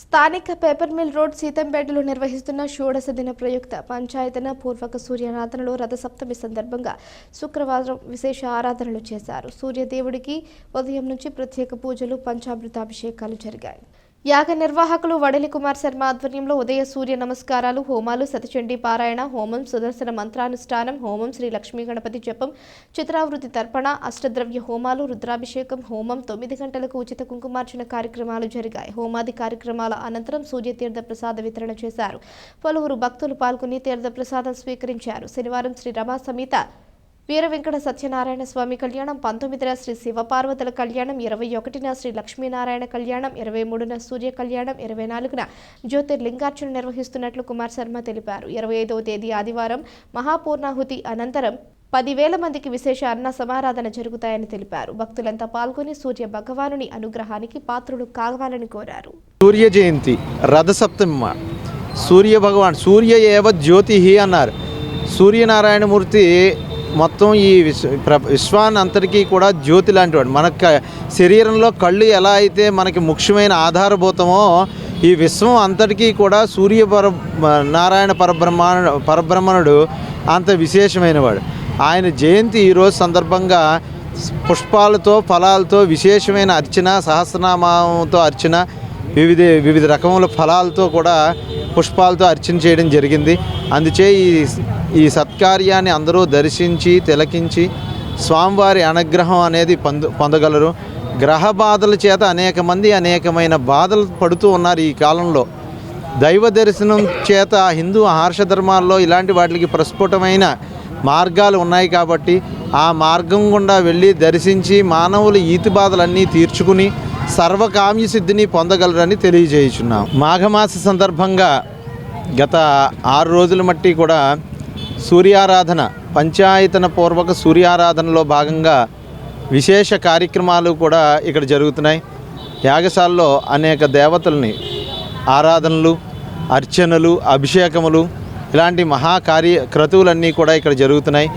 స్థానిక paper mill road సీతంపేటలో నిర్వహిస్తున్న షోడశ దిన ప్రయుక్త పంచాయతన పూర్వక సూర్యారాధనలో రథసప్తమి సందర్భంగా శుక్రవారం విశేష ఆరాధనలు చేశారు. సూర్యదేవుడికి ఉదయం నుంచి ప్రత్యేక పూజలు, పంచామృతాభిషేకాలు జరిగాయి. యాగ నిర్వాహకులు వడలి కుమార్ శర్మ ఆధ్వర్యంలో ఉదయ సూర్య నమస్కారాలు, హోమాలు, సతిచండీ పారాయణ, హోమం, సుదర్శన మంత్రానుష్ఠానం, హోమం, శ్రీ లక్ష్మీ గణపతి జపం, చిత్రావృతి తర్పణ, అష్టద్రవ్య హోమాలు, రుద్రాభిషేకం, హోమం, 9 గంటలకు ఉచిత కుంకుమార్చన కార్యక్రమాలు జరిగాయి. హోమాది కార్యక్రమాల అనంతరం సూర్యతీర్థ ప్రసాద వితరణ చేశారు. పలువురు భక్తులు పాల్గొని తీర్థ ప్రసాదం స్వీకరించారు. శనివారం శ్రీ రమా సమేత వీర వెంకట సత్యనారాయణ స్వామి కళ్యాణం, 19న శ్రీ శివపార్వతుల కళ్యాణం, 21న శ్రీ లక్ష్మీనారాయణ కళ్యాణం, 23న సూర్య కళ్యాణం, 24న జ్యోతిర్లింగార్చన నిర్వహిస్తున్నట్లు కుమార్ శర్మ తెలిపారు. 25వ తేదీ ఆదివారం మహాపూర్ణాహుతి అనంతరం 10,000 మందికి విశేష అన్న సమారాధన జరుగుతాయని తెలిపారు. భక్తులంతా పాల్గొని సూర్య భగవానుని అనుగ్రహానికి పాత్రులు కావాలని కోరారు. సూర్య జయంతి రథసప్తమి. సూర్య భగవాన్ సూర్య ఏవ జ్యోతి అన్నారు. సూర్యనారాయణమూర్తి మొత్తం ఈ విశ్వాన్ని అంతటికీ కూడా జ్యోతి లాంటివాడు. మన శరీరంలో కళ్ళు ఎలా అయితే మనకి ముఖ్యమైన ఆధారభూతమో, ఈ విశ్వం అంతటికీ కూడా నారాయణ పరబ్రహ్మణుడు అంత విశేషమైనవాడు. ఆయన జయంతి ఈరోజు సందర్భంగా పుష్పాలతో, ఫలాలతో విశేషమైన అర్చన, సహస్రనామంతో అర్చన, వివిధ రకముల ఫలాలతో కూడా పుష్పాలతో అర్చన చేయడం జరిగింది. అందుచే ఈ సత్కార్యాన్ని అందరూ దర్శించి తిలకించి స్వామివారి అనుగ్రహం అనేది పొందగలరు. గ్రహ బాధల చేత అనేకమైన బాధలు పడుతూ ఉన్నారు ఈ కాలంలో. దైవ దర్శనం చేత హిందూ ఆర్షధర్మాల్లో ఇలాంటి వాటికి ప్రస్ఫుటమైన మార్గాలు ఉన్నాయి కాబట్టి ఆ మార్గం గుండా వెళ్ళి దర్శించి మానవుల ఈతి బాధలన్నీ తీర్చుకుని సర్వకామ్య సిద్ధిని పొందగలరని తెలియజేయుచున్నాం. మాఘమాస సందర్భంగా గత 6 రోజుల మట్టి కూడా సూర్యారాధన, పంచాయతన పూర్వక సూర్యారాధనలో భాగంగా విశేష కార్యక్రమాలు కూడా ఇక్కడ జరుగుతున్నాయి. యాగశాలలో అనేక దేవతల్ని ఆరాధనలు, అర్చనలు, అభిషేకములు ఇలాంటి క్రతువులన్నీ కూడా ఇక్కడ జరుగుతున్నాయి.